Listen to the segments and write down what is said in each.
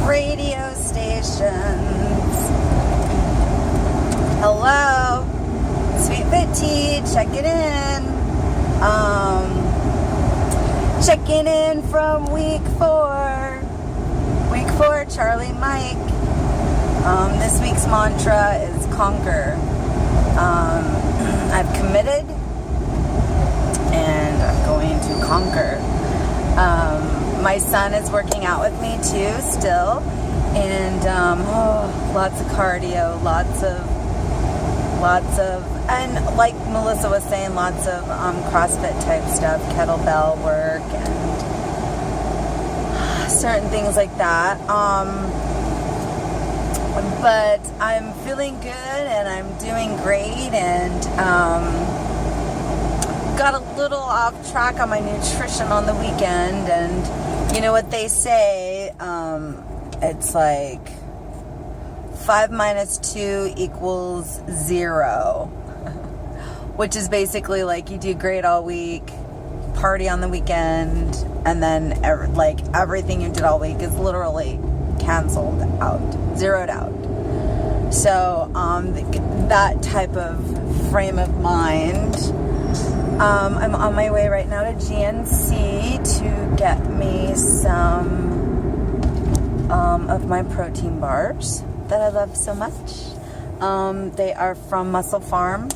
Radio stations. Hello, Sweet Fit Tea, check it in. Checking in from week 4. Week 4, Charlie Mike. This week's mantra is conquer. I've committed and I'm going to conquer. My son is working out with me too still, and lots of cardio, lots of, and like Melissa was saying, lots of CrossFit type stuff, kettlebell work and certain things like that. But I'm feeling good and I'm doing great, and got a little off track on my nutrition on the weekend. And you know what they say, it's like 5 minus 2 equals 0, which is basically like you do great all week, party on the weekend, and then everything you did all week is literally canceled out, zeroed out. So that type of frame of mind. I'm on my way right now to GNC to get me some of my protein bars that I love so much. They are from Muscle Farm,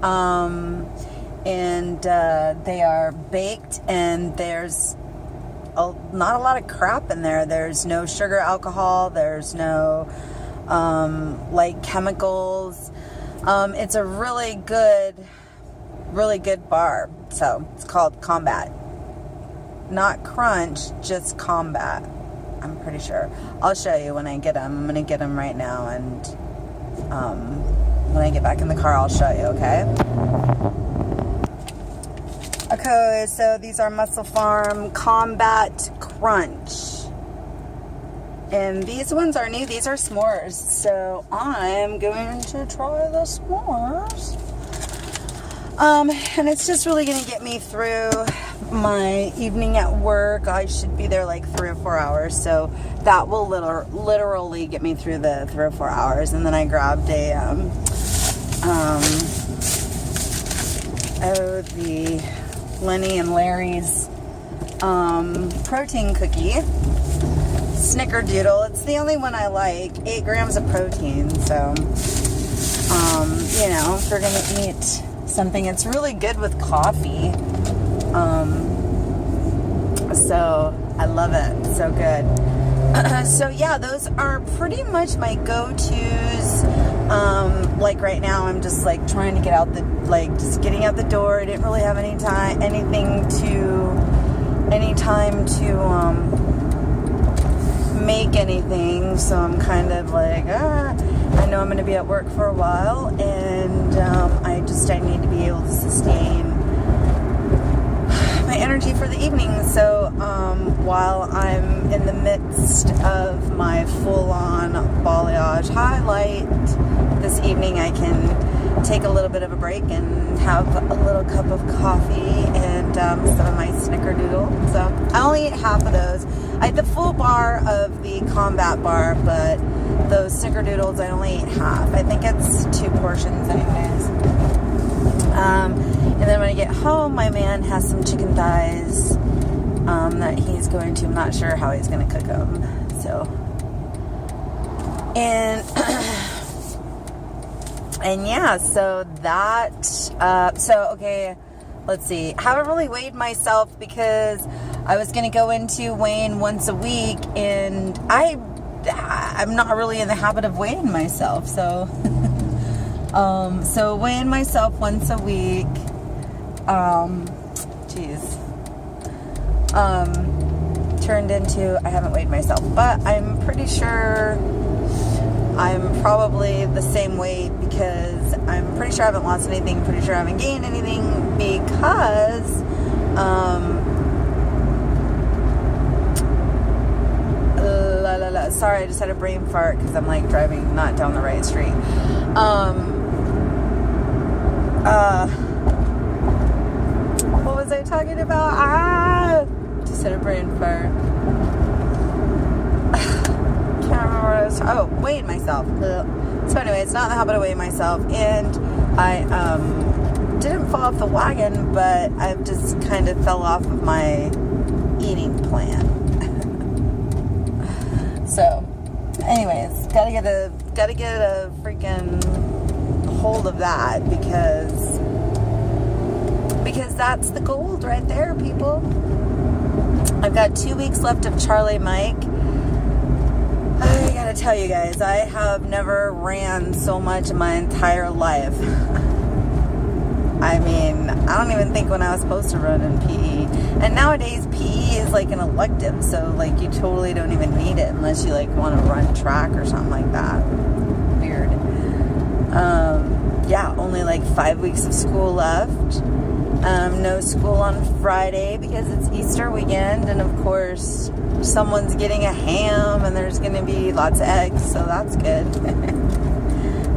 and they are baked, and there's not a lot of crap in there. There's no sugar, alcohol, there's no chemicals. It's a really good bar. So it's called Combat, not Crunch, just Combat, I'm pretty sure. I'll show you when I get them. I'm gonna get them right now, and when I get back in the car I'll show you. Okay, so these are Muscle Farm Combat Crunch, and these ones are new. These are s'mores, so I'm going to try the s'mores. And it's just really going to get me through my evening at work. I should be there like 3 or 4 hours, so that will literally get me through the 3 or 4 hours. And then I grabbed the Lenny and Larry's protein cookie, Snickerdoodle. It's the only one I like. 8 grams of protein, so if we're gonna eat something, it's really good with coffee. So I love it. So good. So yeah, those are pretty much my go-tos. Like right now, I'm just like trying to get out just getting out the door. I didn't really have any time to make anything, so I'm kind of like, I know I'm going to be at work for a while, and I need to be able to sustain my energy for the evening. So while I'm in the midst of my full-on balayage highlight this evening, I can take a little bit of a break and have a little cup of coffee and some of my Snickerdoodle. So I only ate half of those. I had the full bar of the Combat bar, but those Snickerdoodles I only ate half. I think it's 2 portions anyways. And then when I get home, my man has some chicken thighs that he's going to, I'm not sure how he's going to cook them. So, and yeah, so that, okay, let's see. I haven't really weighed myself because I was going to go into weighing once a week, and I'm not really in the habit of weighing myself. So, so weighing myself once a week, turned into, I haven't weighed myself, but I'm pretty sure I'm probably the same weight, because I'm pretty sure I haven't lost anything, pretty sure I haven't gained anything, because sorry, I just had a brain fart because I'm like driving not down the right street. What was I talking about? Just had a brain fart. Can't remember what I was. Oh, weighing myself. So anyway, it's not in the habit of weighing myself, and I didn't fall off the wagon, but I just kind of fell off of my eating plan. So, anyways, gotta get a freaking hold of that because that's the gold right there, people. I've got 2 weeks left of Charlie Mike. I gotta tell you guys, I have never ran so much in my entire life. I mean, I don't even think when I was supposed to run in PE. And nowadays, PE is like an elective, so like you totally don't even need it unless you like want to run track or something like that. Weird. Yeah, only like 5 weeks of school left. No school on Friday because it's Easter weekend, and of course, someone's getting a ham, and there's going to be lots of eggs, so that's good.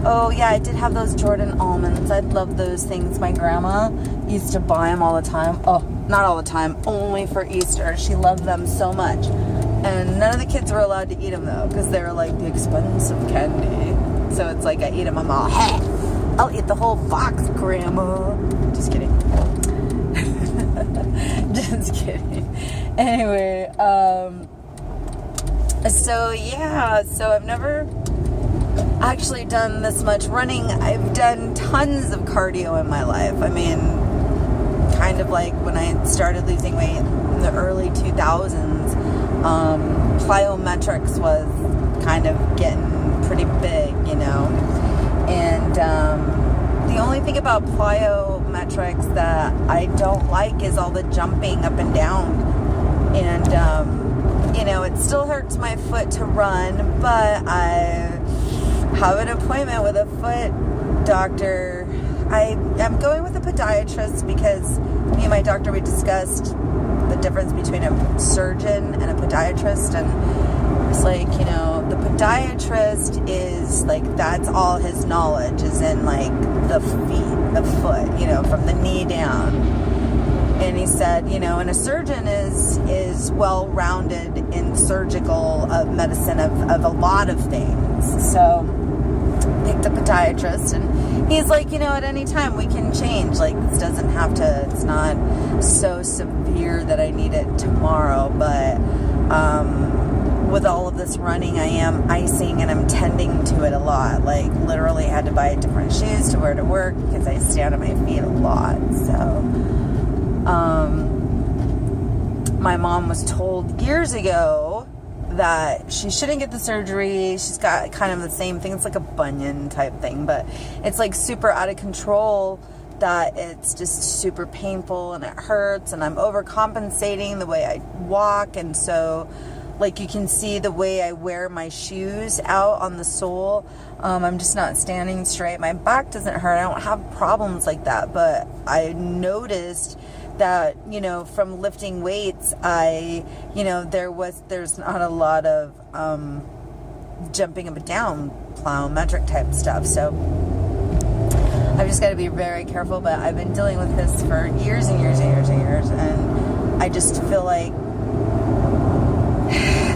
Oh, yeah, I did have those Jordan almonds. I love those things. My grandma used to buy them all the time. Oh, not all the time, only for Easter. She loved them so much. And none of the kids were allowed to eat them, though, because they were like the expensive candy. So it's like I eat them, I'm all, hey, I'll eat the whole box, Grandma. Just kidding. Just kidding. Anyway, so yeah, so I've never actually done this much running. I've done tons of cardio in my life. I mean, kind of like when I started losing weight in the early 2000s, plyometrics was kind of getting pretty big, you know. And the only thing about plyometrics that I don't like is all the jumping up and down. And, you know, it still hurts my foot to run, but I have an appointment with a foot doctor. I'm going with a podiatrist because me and my doctor, we discussed the difference between a surgeon and a podiatrist, and it's like, you know, the podiatrist is like, that's all his knowledge is in like the foot, you know, from the knee down. And he said, you know, and a surgeon is well-rounded in surgical medicine of a lot of things. So picked a podiatrist, and he's like, you know, at any time we can change. Like, this doesn't have to, it's not so severe that I need it tomorrow. But with all of this running, I am icing and I'm tending to it a lot. Like, literally had to buy different shoes to wear to work because I stand on my feet a lot. So my mom was told years ago that she shouldn't get the surgery. She's got kind of the same thing. It's like a bunion type thing, but it's like super out of control, that it's just super painful and it hurts, and I'm overcompensating the way I walk. And so, like, you can see the way I wear my shoes out on the sole. I'm just not standing straight. My back doesn't hurt. I don't have problems like that, but I noticed that, you know, from lifting weights, there's not a lot of jumping up and down, plyometric type stuff. So I've just got to be very careful. But I've been dealing with this for years and years and years and years, and I just feel like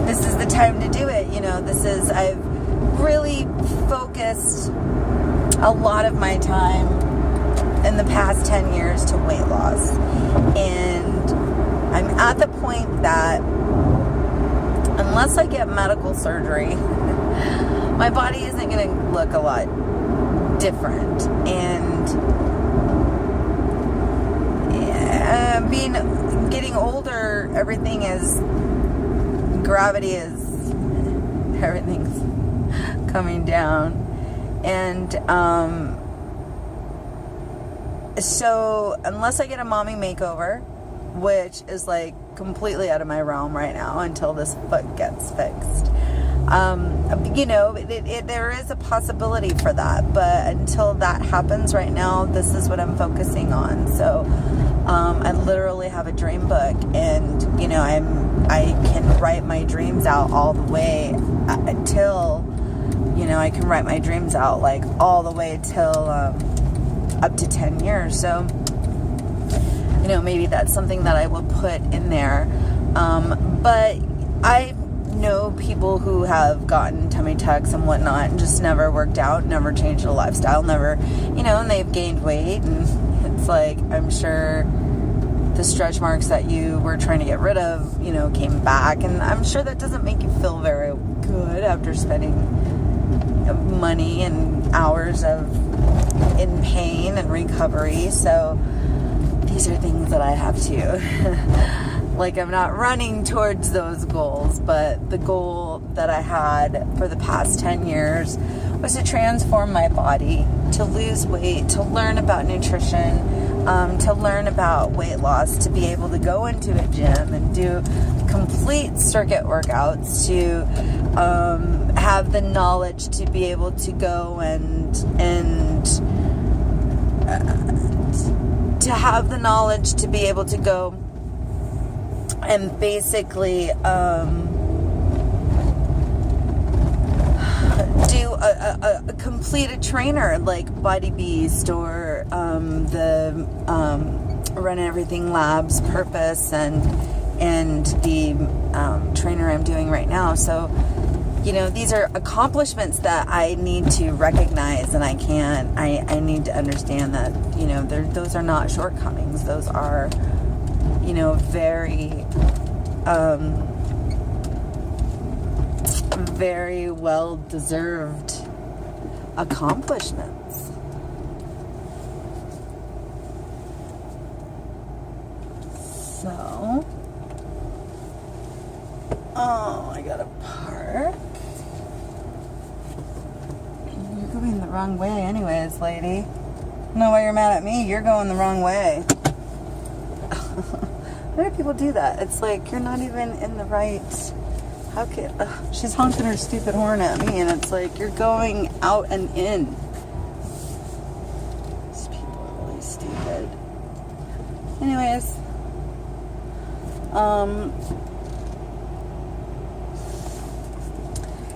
this is the time to do it. You know, I've really focused a lot of my time in the past 10 years to weight loss. And I'm at the point that unless I get medical surgery, my body isn't going to look a lot different. And getting older, everything's coming down. And so unless I get a mommy makeover, which is like completely out of my realm right now until this foot gets fixed, you know, there is a possibility for that. But until that happens right now, this is what I'm focusing on. So I literally have a dream book, and, you know, I can write my dreams out all the way till, you know, I can write my dreams out like all the way till up to 10 years. So, you know, maybe that's something that I will put in there. But I know people who have gotten tummy tucks and whatnot and just never worked out, never changed their lifestyle, never, and they've gained weight, and it's like, I'm sure the stretch marks that you were trying to get rid of, came back, and I'm sure that doesn't make you feel very good after spending money and hours in pain and recovery. So these are things that I have to like, I'm not running towards those goals, but the goal that I had for the past 10 years was to transform my body, to lose weight, to learn about nutrition, to learn about weight loss, to be able to go into a gym and do complete circuit workouts, to have the knowledge to be able to go and to have the knowledge to be able to go and basically do a completed trainer like Body Beast or the Run Everything Labs Purpose and the trainer I'm doing right now. So these are accomplishments that I need to recognize, and I need to understand that those are not shortcomings. Those are very very well deserved accomplishments. So I gotta park. You're going the wrong way anyways, lady. I don't know why you're mad at me. You're going the wrong way. Why do people do that? It's like, you're not even in the right... How could... she's honking her stupid horn at me, and it's like, you're going out and in. These people are really stupid. Anyways.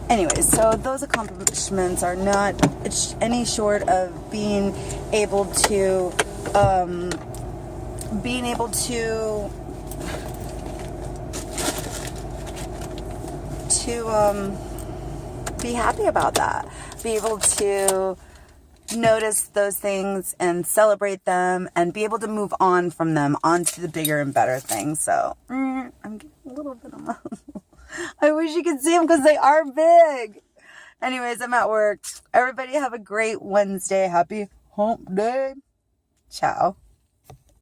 Anyways, so those accomplishments are not any short of being able to... be happy about that, be able to notice those things and celebrate them and be able to move on from them onto the bigger and better things. So I'm getting a little bit emotional. I wish you could see them because they are big. Anyways, I'm at work. Everybody have a great Wednesday. Happy hump day. Ciao.